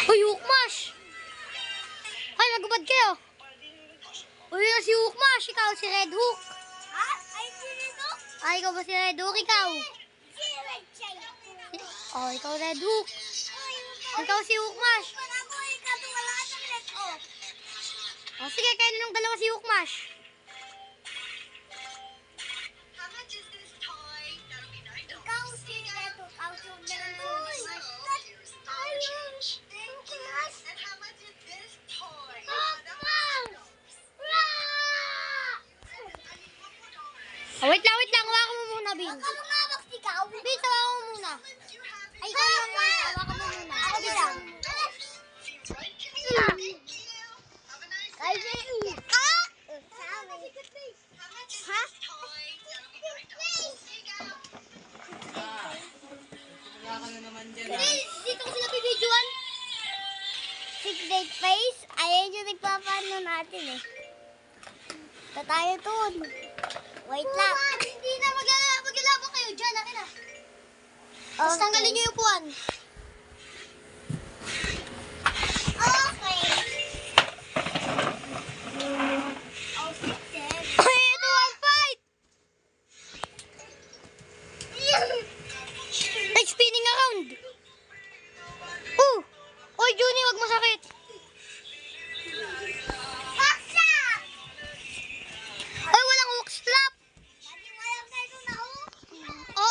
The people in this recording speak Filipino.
Uy, Hukmash! Ay, nagubad kayo. Uy, na si Hukmash. Ikaw si Red Hook. Ha? Ay, si Red Hook? Ay, ikaw ba si Red Hook? Ikaw? Si Red China. Oh, ikaw Red Hook. Ikaw si Hukmash. Ako ay katuwala ka ng Red Hook. Oh, sige, kayo nung dalawa si Hukmash. Ikaw si Red Hook. Ako si Red Hook. Oh, wait lang. Hawakan mo muna, Bin. Baka mangawak ikaw. Bin, hawakan mo muna. Ay, ikaw lang nga. Hawakan mo muna. Ako bilang. Ay, ha? Ha? Wala ka na naman dyan. Dito ko sila bibidyoan. Secret face? Ayan yung nagpapano natin eh. Tayo dun. Wait lang. Hindi na, maglalaban kayo dyan. Akin na. Okay. Tapos tanggalin nyo yung puwan.